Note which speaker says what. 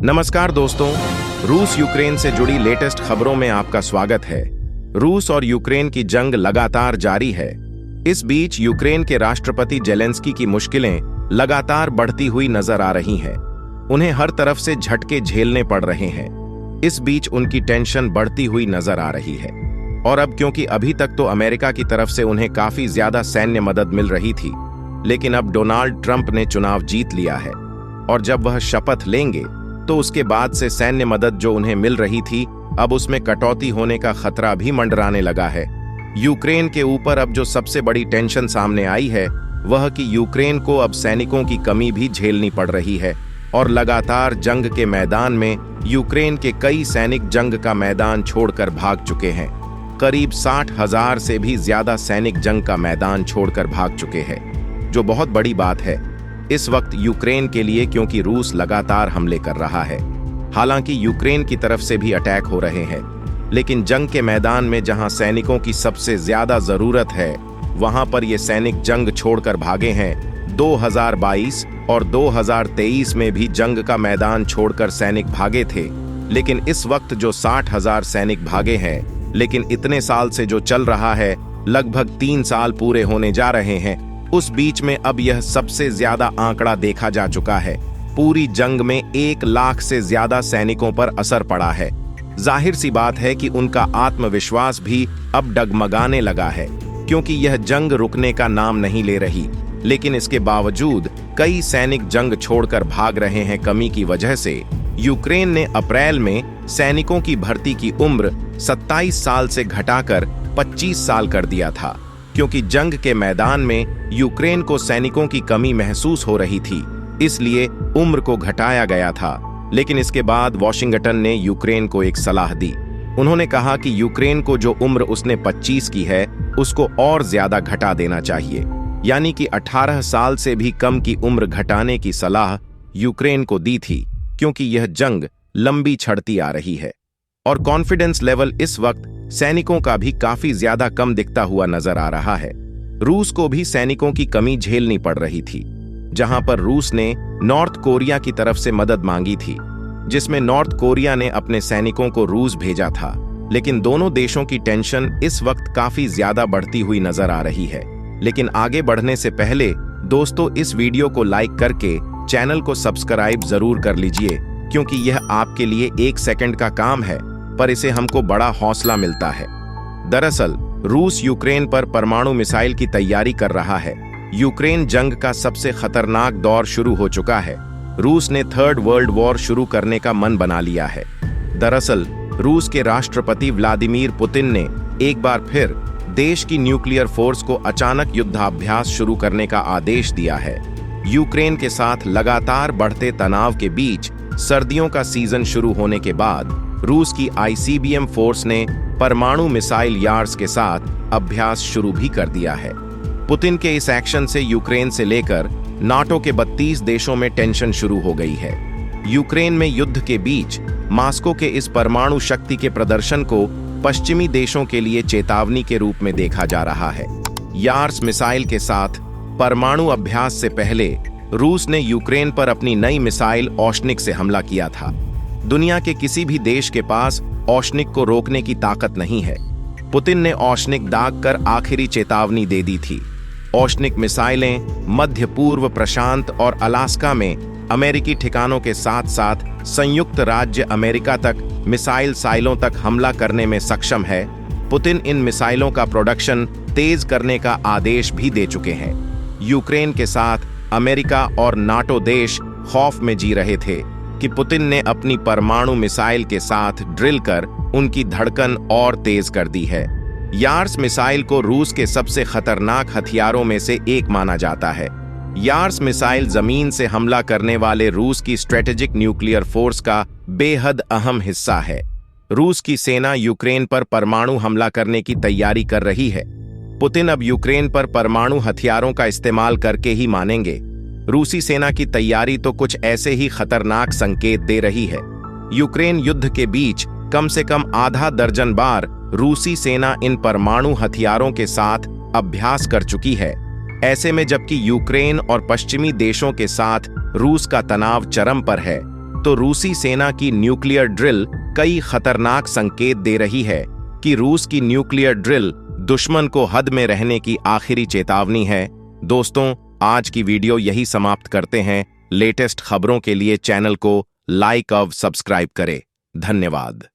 Speaker 1: नमस्कार दोस्तों, रूस यूक्रेन से जुड़ी लेटेस्ट खबरों में आपका स्वागत है। रूस और यूक्रेन की जंग लगातार जारी है। इस बीच यूक्रेन के राष्ट्रपति जेलेंस्की की मुश्किलें लगातार बढ़ती हुई नजर आ रही हैं। उन्हें हर तरफ से झटके झेलने पड़ रहे हैं। इस बीच उनकी टेंशन बढ़ती हुई नजर आ रही है। और अब क्योंकि अभी तक तो अमेरिका की तरफ से उन्हें काफी ज्यादा सैन्य मदद मिल रही थी, लेकिन अब डोनाल्ड ट्रंप ने चुनाव जीत लिया है और जब वह शपथ लेंगे तो उसके बाद से सैन्य मदद जो उन्हें मिल रही थी, अब उसमें कटौती होने का खतरा भी मंडराने लगा है। यूक्रेन के ऊपर अब जो सबसे बड़ी टेंशन सामने आई है वह कि यूक्रेन को अब सैनिकों की कमी भी झेलनी पड़ रही है और लगातार जंग के मैदान में यूक्रेन के कई सैनिक जंग का मैदान छोड़कर भाग चुके हैं। करीब 60,000 से भी ज्यादा सैनिक जंग का मैदान छोड़कर भाग चुके हैं, जो बहुत बड़ी बात है इस वक्त यूक्रेन के लिए, क्योंकि रूस लगातार हमले कर रहा है। हालांकि यूक्रेन की तरफ से भी अटैक हो रहे हैं, लेकिन जंग के मैदान में जहां सैनिकों की सबसे ज्यादा जरूरत है वहां पर ये सैनिक जंग छोड़कर भागे हैं। 2022 और 2023 में भी जंग का मैदान छोड़कर सैनिक भागे थे, लेकिन इस वक्त जो 60,000 सैनिक भागे हैं, लेकिन इतने साल से जो चल रहा है, लगभग 3 साल पूरे होने जा रहे हैं, उस बीच में अब यह सबसे ज्यादा आंकड़ा देखा जा चुका है। पूरी जंग में 1 लाख से ज्यादा सैनिकों पर असर पड़ा है। जाहिर सी बात है कि उनका आत्मविश्वास भी अब डगमगाने लगा है, क्योंकि यह जंग रुकने का नाम नहीं ले रही। लेकिन इसके बावजूद कई सैनिक जंग छोड़कर भाग रहे हैं। कमी की वजह से यूक्रेन ने अप्रैल में सैनिकों की भर्ती की उम्र 27 साल से घटाकर 25 साल कर दिया था, क्योंकि जंग के मैदान में यूक्रेन को सैनिकों की कमी महसूस हो रही थी, इसलिए उम्र को घटाया गया था। लेकिन इसके बाद वॉशिंगटन ने यूक्रेन को एक सलाह दी। उन्होंने कहा कि यूक्रेन को जो उम्र उसने 25 की है उसको और ज्यादा घटा देना चाहिए, यानी कि 18 साल से भी कम की उम्र घटाने की सलाह यूक्रेन को दी थी, क्योंकि यह जंग लंबी छड़ती आ रही है। और कॉन्फिडेंस लेवल इस वक्त सैनिकों का भी काफी ज्यादा कम दिखता हुआ नजर आ रहा है। रूस को भी सैनिकों की कमी झेलनी पड़ रही थी, जहां पर रूस ने नॉर्थ कोरिया की तरफ से मदद मांगी थी, जिसमें नॉर्थ कोरिया ने अपने सैनिकों को रूस भेजा था। लेकिन दोनों देशों की टेंशन इस वक्त काफी ज्यादा बढ़ती हुई नजर आ रही है। लेकिन आगे बढ़ने से पहले दोस्तों, इस वीडियो को लाइक करके चैनल को सब्सक्राइब जरूर कर लीजिए, क्योंकि यह आपके लिए 1 सेकंड का काम है, पर इसे हमको बड़ा हौसला मिलता है। दरअसल रूस यूक्रेन पर परमाणु मिसाइल की तैयारी कर रहा है। यूक्रेन जंग का सबसे खतरनाक दौर शुरू हो चुका है। रूस ने 3rd वर्ल्ड वॉर शुरू करने का मन बना लिया है। दरअसल रूस के राष्ट्रपति व्लादिमीर पुतिन ने एक बार फिर देश की न्यूक्लियर फोर्स को अचानक युद्धाभ्यास शुरू करने का आदेश दिया है। यूक्रेन के साथ लगातार बढ़ते तनाव के बीच सर्दियों का सीजन शुरू होने के बाद रूस की ICBM फोर्स ने परमाणु मिसाइल यार्स के साथ अभ्यास शुरू भी कर दिया है। पुतिन के इस एक्शन से यूक्रेन से लेकर नाटो के 32 देशों में टेंशन शुरू हो गई है। यूक्रेन में युद्ध के बीच मॉस्को के इस परमाणु शक्ति के प्रदर्शन को पश्चिमी देशों के लिए चेतावनी के रूप में देखा जा रहा है। यार्स मिसाइल के साथ परमाणु अभ्यास से पहले रूस ने यूक्रेन पर अपनी नई मिसाइल ओशनिक से हमला किया था। दुनिया के किसी भी देश के पास ओशनिक को रोकने की ताकत नहीं है। पुतिन ने ओशनिक दाग कर आखिरी चेतावनी दे दी थी। ओशनिक मिसाइलें मध्य पूर्व प्रशांत और अलास्का में अमेरिकी ठिकानों के साथ साथ संयुक्त राज्य अमेरिका तक मिसाइल साइलों तक हमला करने में सक्षम है। पुतिन इन मिसाइलों का प्रोडक्शन तेज करने का आदेश भी दे चुके हैं। यूक्रेन के साथ अमेरिका और नाटो देश खौफ में जी रहे थे कि पुतिन ने अपनी परमाणु मिसाइल के साथ ड्रिल कर उनकी धड़कन और तेज कर दी है। यार्स मिसाइल को रूस के सबसे खतरनाक हथियारों में से एक माना जाता है। यार्स मिसाइल जमीन से हमला करने वाले रूस की स्ट्रेटेजिक न्यूक्लियर फोर्स का बेहद अहम हिस्सा है। रूस की सेना यूक्रेन पर परमाणु हमला करने की तैयारी कर रही है। पुतिन अब यूक्रेन पर परमाणु हथियारों का इस्तेमाल करके ही मानेंगे। रूसी सेना की तैयारी तो कुछ ऐसे ही खतरनाक संकेत दे रही है। यूक्रेन युद्ध के बीच कम से कम आधा दर्जन बार रूसी सेना इन परमाणु हथियारों के साथ अभ्यास कर चुकी है। ऐसे में जबकि यूक्रेन और पश्चिमी देशों के साथ रूस का तनाव चरम पर है, तो रूसी सेना की न्यूक्लियर ड्रिल कई खतरनाक संकेत दे रही है कि रूस की न्यूक्लियर ड्रिल दुश्मन को हद में रहने की आखिरी चेतावनी है। दोस्तों, आज की वीडियो यही समाप्त करते हैं। लेटेस्ट खबरों के लिए चैनल को लाइक और सब्सक्राइब करें। धन्यवाद।